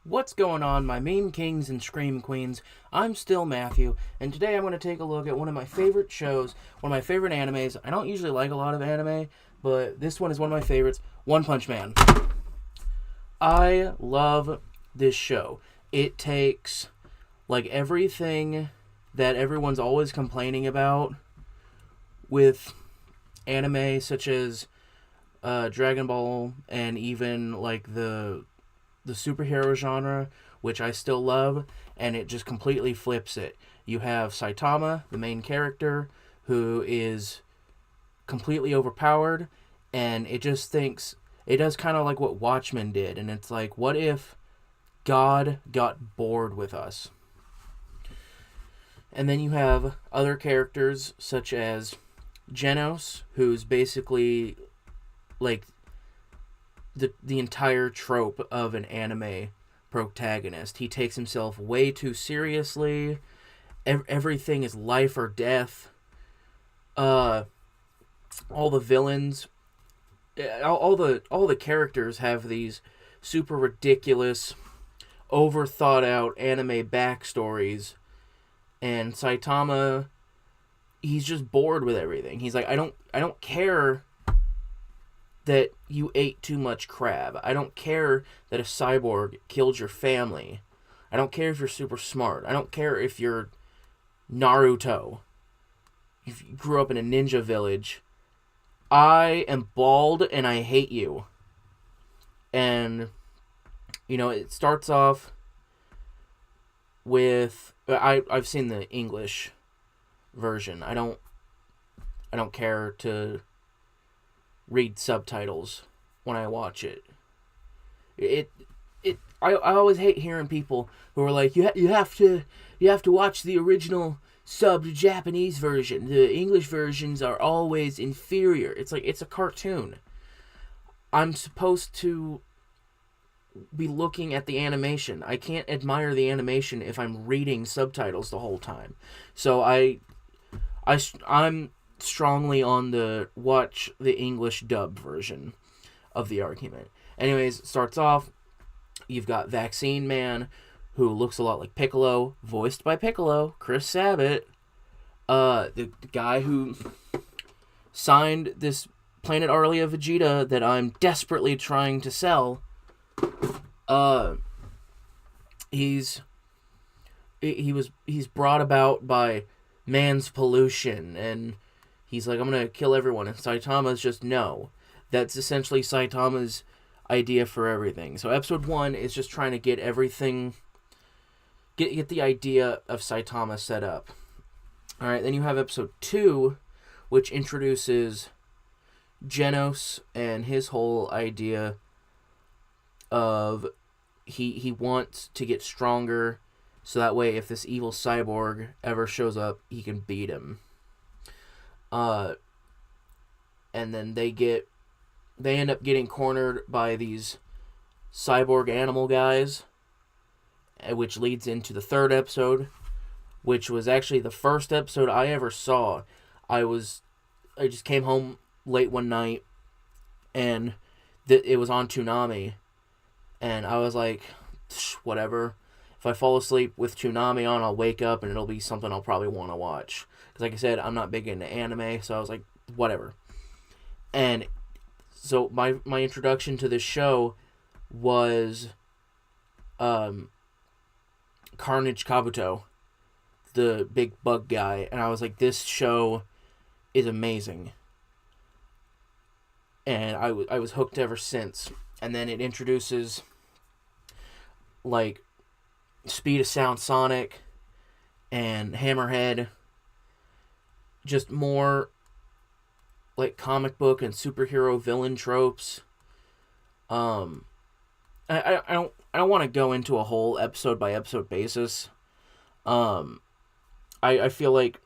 What's going on, my meme kings and scream queens? I'm still Matthew, and today I'm going to take a look at one of my favorite shows, one of my favorite animes. I don't usually like a lot of anime, but this one is one of my favorites, One Punch Man. I love this show. It takes, like, everything that everyone's always complaining about with anime, such as Dragon Ball, and even, like, the superhero genre, which I still love, and it just completely flips it. You have Saitama, the main character, who is completely overpowered, and it just thinks it does kind of like what Watchmen did, and it's like, what if God got bored with us? And then you have other characters such as Genos, who's basically like the entire trope of an anime protagonist. He takes himself way too seriously. Everything is life or death. All the villains, all the characters have these super ridiculous, over thought out anime backstories, and Saitama, he's just bored with everything. He's like, I don't care that you ate too much crab. I don't care that a cyborg killed your family. I don't care if you're super smart. I don't care if you're Naruto. If you grew up in a ninja village. I am bald and I hate you. And, it starts off with... I've seen the English version. I don't care to read subtitles when I watch it. I always hate hearing people who are like, you have to watch the original subbed Japanese version. The English versions are always inferior. It's like, it's a cartoon. I'm supposed to be looking at the animation. I can't admire the animation if I'm reading subtitles the whole time. So I'm strongly on the watch the English dub version of the argument. Anyways, it starts off, you've got Vaccine Man, who looks a lot like Piccolo, voiced by Piccolo, Chris Sabat, the guy who signed this Planet Arlia Vegeta that I'm desperately trying to sell. He's brought about by man's pollution, and he's like, I'm going to kill everyone. And Saitama's just, no. That's essentially Saitama's idea for everything. So episode 1 is just trying to get everything... Get the idea of Saitama set up. Alright, then you have episode 2, which introduces Genos and his whole idea of... He wants to get stronger, so that way if this evil cyborg ever shows up, he can beat him. And then they end up getting cornered by these cyborg animal guys, which leads into the third episode, which was actually the first episode I ever saw. I just came home late one night, and it was on Toonami, and I was like, whatever. If I fall asleep with Toonami on, I'll wake up and it'll be something I'll probably want to watch. Because like I said, I'm not big into anime, so I was like, whatever. And so my introduction to this show was Carnage Kabuto, the big bug guy. And I was like, this show is amazing. And I was hooked ever since. And then it introduces, like, Speed of Sound Sonic and Hammerhead. Just more like comic book and superhero villain tropes. I don't want to go into a whole episode by episode basis. I feel like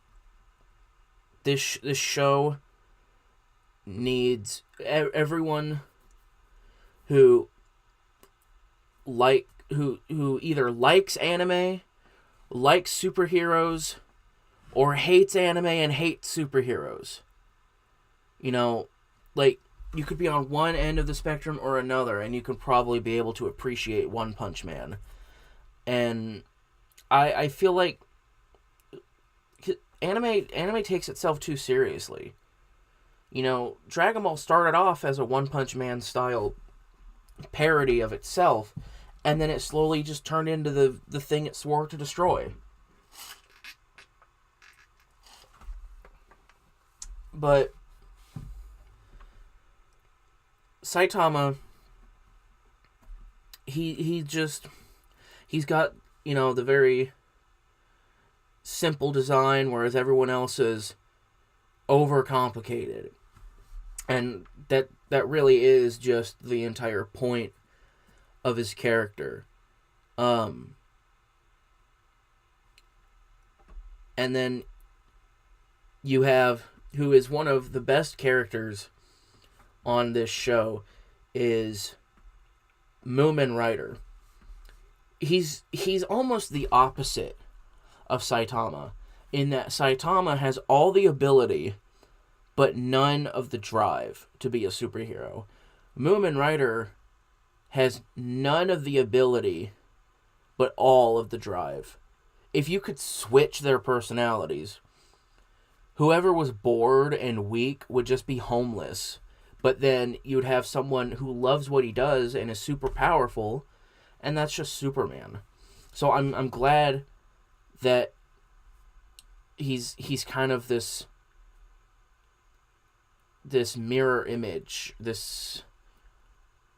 this show needs everyone who either likes anime, likes superheroes, or hates anime and hates superheroes. Like, you could be on one end of the spectrum or another, and you could probably be able to appreciate One Punch Man. And I feel like anime takes itself too seriously. You know, Dragon Ball started off as a One Punch Man style parody of itself, and then it slowly just turned into the thing it swore to destroy. But Saitama, he's got, you know, the very simple design, whereas everyone else is overcomplicated. And that really is just the entire point of his character. And then you have, who is one of the best characters on this show, is Moomin Rider. He's almost the opposite of Saitama, in that Saitama has all the ability but none of the drive to be a superhero. Moomin Rider has none of the ability but all of the drive. If you could switch their personalities, whoever was bored and weak would just be homeless. But then you'd have someone who loves what he does and is super powerful, and that's just Superman. So I'm glad that he's kind of this mirror image.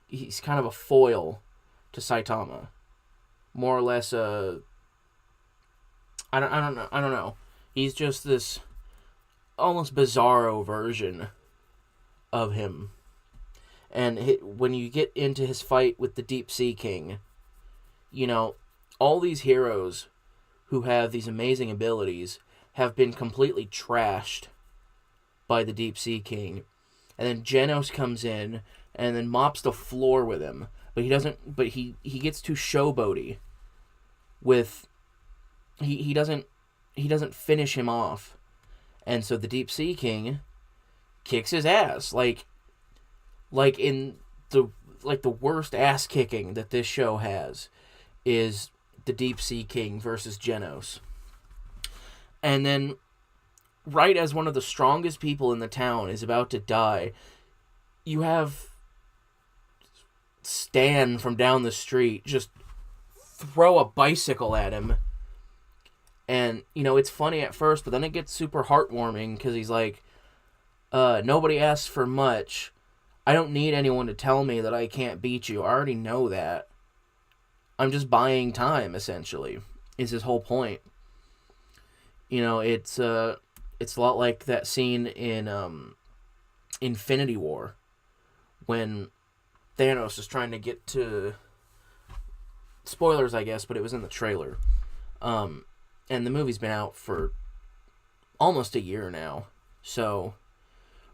He's kind of a foil to Saitama, more or less. I don't know. He's just this almost bizarro version of him. And when you get into his fight with the Deep Sea King, you know, all these heroes who have these amazing abilities have been completely trashed by the Deep Sea King. And then Genos comes in and then mops the floor with him. But he gets too showboaty with, he doesn't finish him off. And so the Deep Sea King kicks his ass, like in the worst ass kicking that this show has is the Deep Sea King versus Genos. And then right as one of the strongest people in the town is about to die, you have Stan from down the street just throw a bicycle at him. And, you know, it's funny at first, but then it gets super heartwarming because he's like, nobody asks for much. I don't need anyone to tell me that I can't beat you. I already know that. I'm just buying time, essentially, is his whole point. You know, it's a lot like that scene in Infinity War when Thanos is trying to get to... Spoilers, I guess, but it was in the trailer. And the movie's been out for almost a year now. So,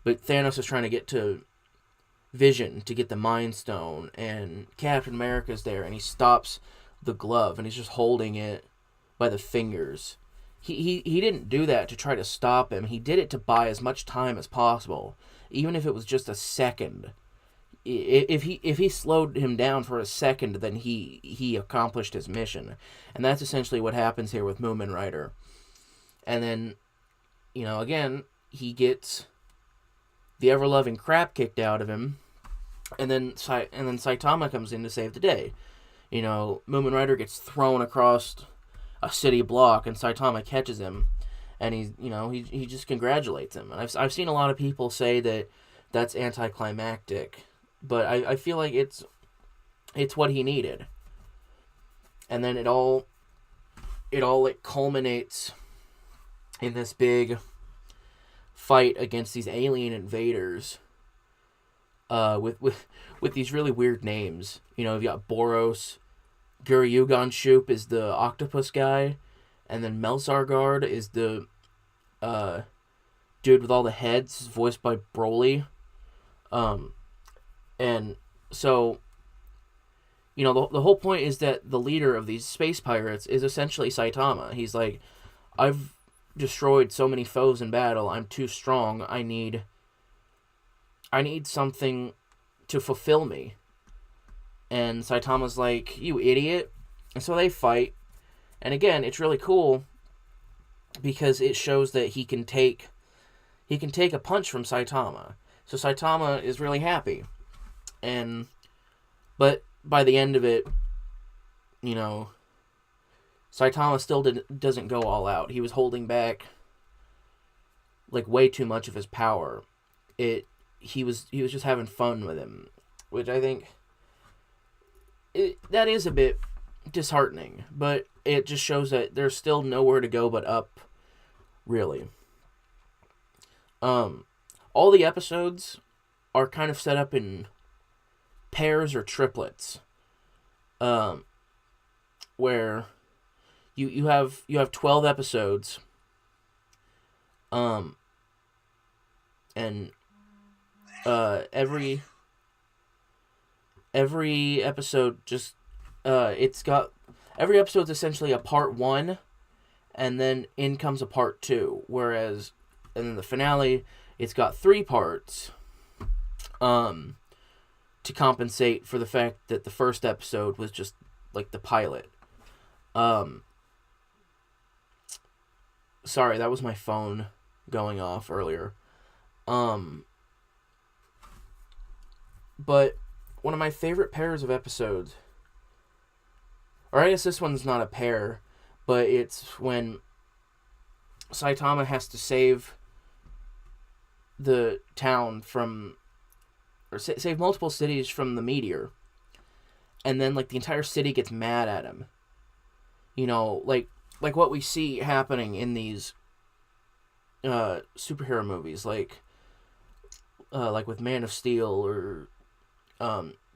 but Thanos is trying to get to Vision to get the Mind Stone, and Captain America's there, and he stops the glove, and he's just holding it by the fingers. He didn't do that to try to stop him. He did it to buy as much time as possible, even if it was just a second. If he slowed him down for a second, then he accomplished his mission. And that's essentially what happens here with Moomin Rider. And then, you know, again, he gets the ever-loving crap kicked out of him, and then Saitama comes in to save the day. You know, Moomin Rider gets thrown across a city block, and Saitama catches him, and he just congratulates him. And I've seen a lot of people say that that's anticlimactic, but I feel like it's what he needed. And then it all culminates in this big fight against these alien invaders, with these really weird names. You know, you've got Boros, Guryugan Shoop is the octopus guy, and then Melsargard is the dude with all the heads, voiced by Broly. And so, you know, the whole point is that the leader of these space pirates is essentially Saitama. He's like, I've destroyed so many foes in battle, I'm too strong, I need I need something to fulfill me. And Saitama's like, you idiot. And so they fight. And again, it's really cool because it shows that he can take a punch from Saitama. So Saitama is really happy. But by the end of it, Saitama still doesn't go all out. He was holding back like way too much of his power. He was just having fun with him, which I think that is a bit disheartening, but it just shows that there's still nowhere to go but up, really. All the episodes are kind of set up in pairs or triplets, where you have 12 episodes, and every episode just every episode's essentially a part 1, and then in comes a part 2, whereas and then the finale, it's got 3 parts, to compensate for the fact that the first episode was just like the pilot. Sorry, that was my phone going off earlier. But one of my favorite pairs of episodes, or I guess this one's not a pair, but it's when Saitama has to save the town from, or save multiple cities from the meteor, and then like the entire city gets mad at him. Like what we see happening in these superhero movies, like with Man of Steel or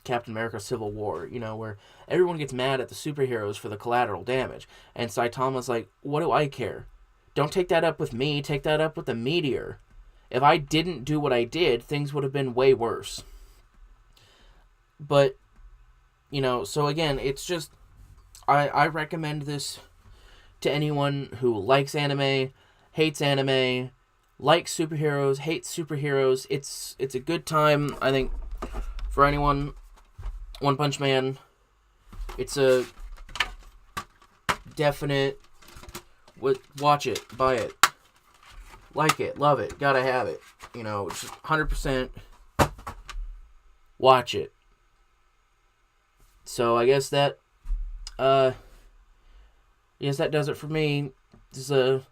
Captain America: Civil War, where everyone gets mad at the superheroes for the collateral damage, and Saitama's like, what do I care? Don't take that up with me, take that up with the meteor. If I didn't do what I did, things would have been way worse. But, so again, it's just, I recommend this to anyone who likes anime, hates anime, likes superheroes, hates superheroes. It's a good time, I think, for anyone. One Punch Man, it's a definite, watch it, buy it, like it, love it, gotta have it. It's just 100% watch it. So I guess that does it for me. This is a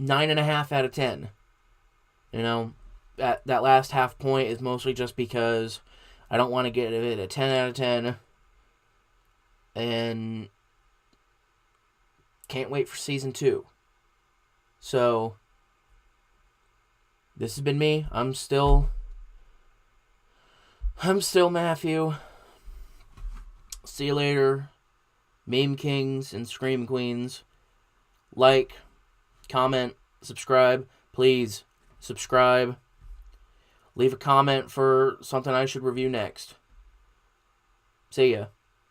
9.5 out of 10. That last half point is mostly just because I don't want to give it a 10 out of 10. And can't wait for season 2. So this has been me. I'm still Matthew. See you later, Meme Kings and Scream Queens. Like, comment, subscribe. Please subscribe. Leave a comment for something I should review next. See ya.